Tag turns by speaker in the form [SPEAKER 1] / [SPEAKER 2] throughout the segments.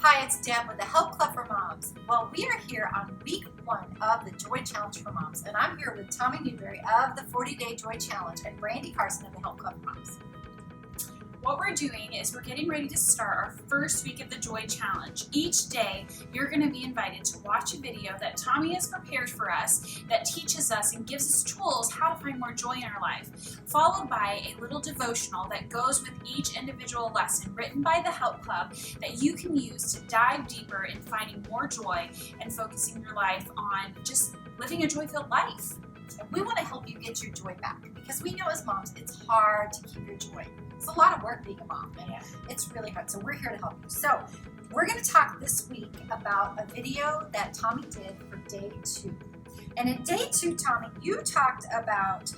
[SPEAKER 1] Hi, it's Deb with the Help Club for Moms. Well, we are here on week 1 of the Joy Challenge for Moms, and I'm here with Tommy Newberry of the 40-Day Joy Challenge and Brandy Carson of the Help Club for Moms.
[SPEAKER 2] What we're doing is we're getting ready to start our first week of the Joy Challenge. Each day, you're going to be invited to watch a video that Tommy has prepared for us that teaches us and gives us tools how to find more joy in our life, followed by a little devotional that goes with each individual lesson written by the Help Club that you can use to dive deeper in finding more joy and focusing your life on just living a joy-filled life.
[SPEAKER 1] And we want to help you get your joy back because we know as moms, it's hard to keep your joy. It's a lot of work being a mom, and it's really hard. So we're here to help you. So we're going to talk this week about a video that Tommy did for day 2. And in day 2, Tommy, you talked about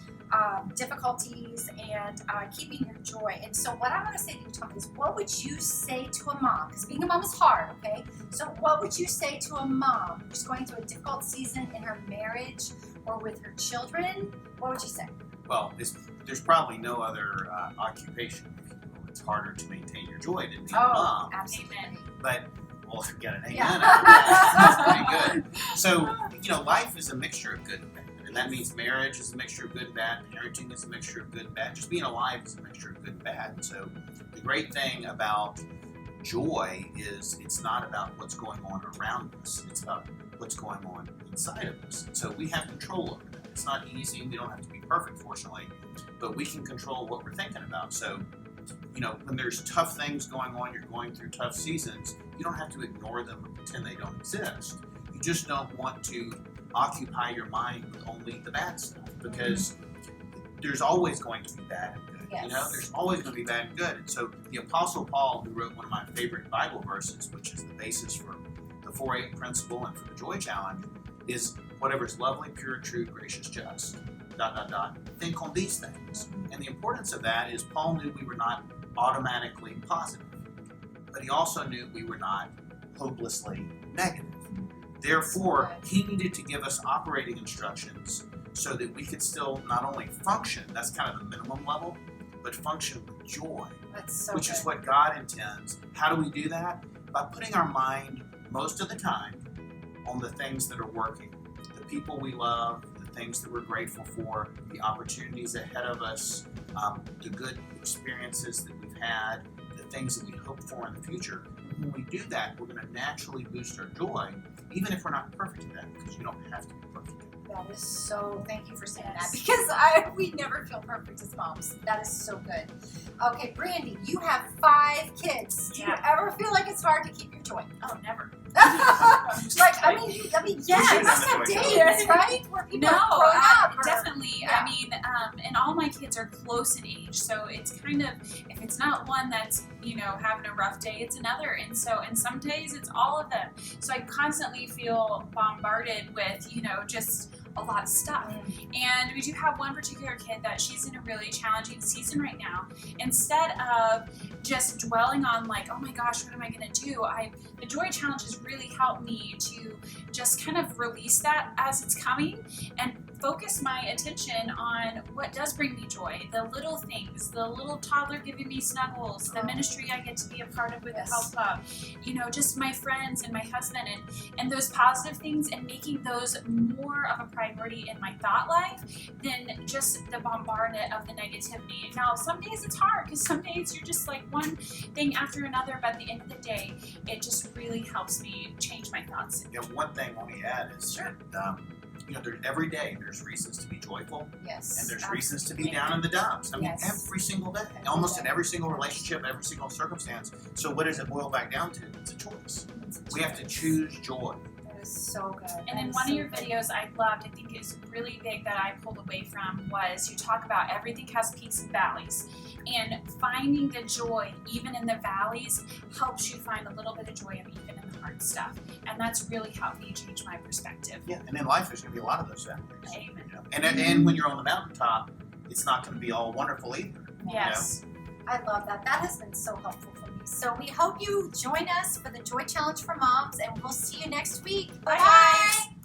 [SPEAKER 1] difficulties and keeping your joy. And so what I want to say to you, Tommy, is what would you say to a mom? Because being a mom is hard, okay? So what would you say to a mom who's going through a difficult season in her marriage or with her children? What would you say?
[SPEAKER 3] Well, there's probably no other occupation, if you will. It's harder to maintain your joy than being a mom.
[SPEAKER 1] Absolutely.
[SPEAKER 2] Amen.
[SPEAKER 3] But we'll get an amen.
[SPEAKER 1] Yeah.
[SPEAKER 3] That's pretty good. So, life is a mixture of good and bad. And that means marriage is a mixture of good and bad. Parenting is a mixture of good and bad. Just being alive is a mixture of good and bad. And so the great thing about joy is it's not about what's going on around us. It's about what's going on inside of us. So we have control over that. It's not easy. We don't have to be perfect, fortunately, but we can control what we're thinking about. So, when there's tough things going on, you're going through tough seasons, you don't have to ignore them or pretend they don't exist. You just don't want to occupy your mind with only the bad stuff because there's always going to be bad and good.
[SPEAKER 1] Yes.
[SPEAKER 3] There's always going to be bad and good. And so the Apostle Paul, who wrote one of my favorite Bible verses, which is the basis for the 4-8 principle and for the Joy Challenge, is whatever is lovely, pure, true, gracious, just, ... think on these things. And the importance of that is Paul knew we were not automatically positive, but he also knew we were not hopelessly negative. Therefore, he needed to give us operating instructions so that we could still not only function, that's kind of the minimum level, but function with joy,
[SPEAKER 1] That's so
[SPEAKER 3] which
[SPEAKER 1] good.
[SPEAKER 3] is what God intends. How do we do that? By putting our mind most of the time on the things that are working, the people we love, the things that we're grateful for, the opportunities ahead of us, the good experiences that we've had, the things that we hope for in the future. And when we do that, we're going to naturally boost our joy, even if we're not perfect at that, because you don't have to be perfect at it.
[SPEAKER 1] That is so, thank you for saying
[SPEAKER 2] Yes.
[SPEAKER 1] that because we never feel perfect as moms. That is so good. Okay, Brandy, you have 5 kids. Do you ever feel like it's hard to keep your joy?
[SPEAKER 2] Oh, never.
[SPEAKER 1] Yeah, you must have days, right? Where people are growing up.
[SPEAKER 2] Definitely.
[SPEAKER 1] Yeah.
[SPEAKER 2] I mean, and all my kids are close in age, so it's kind of, if it's not one that's, having a rough day, it's another. And some days it's all of them. So I constantly feel bombarded with, just a lot of stuff. And we do have one particular kid that she's in a really challenging season right now. Instead of just dwelling on like, oh my gosh, what am I going to do? The Joy Challenge has really helped me to just kind of release that as it's coming and focus my attention on what does bring me joy. The little things, the little toddler giving me snuggles, the ministry I get to be a part of with the Help Club, just my friends and my husband and those positive things and making those more of a priority in my thought life than just the bombardment of the negativity. Now, some days it's hard because some days you're just like one thing after another, but at the end of the day, it just really helps me change my thoughts.
[SPEAKER 3] One thing let me add is every day there's reasons to be joyful.
[SPEAKER 1] Yes.
[SPEAKER 3] And there's reasons to be down in the dumps. I mean, every single day, almost in every single relationship, every single circumstance. So what does it boil back down to? It's a choice. We have to choose joy.
[SPEAKER 1] That is so good.
[SPEAKER 2] And in one of your videos I loved, I think it's really big that I pulled away from, was you talk about everything has peaks and valleys. And finding the joy, even in the valleys, helps you find a little bit of joy even in the hard stuff. And that's really helped me change my perspective.
[SPEAKER 3] Yeah, and in life there's going to be a lot of those valleys.
[SPEAKER 2] Amen.
[SPEAKER 3] And when you're on the mountaintop, it's not going to be all wonderful either.
[SPEAKER 2] Yes.
[SPEAKER 1] I love that. That has been so helpful for me. So we hope you join us for the Joy Challenge for Moms, and we'll see you next week. Bye-bye.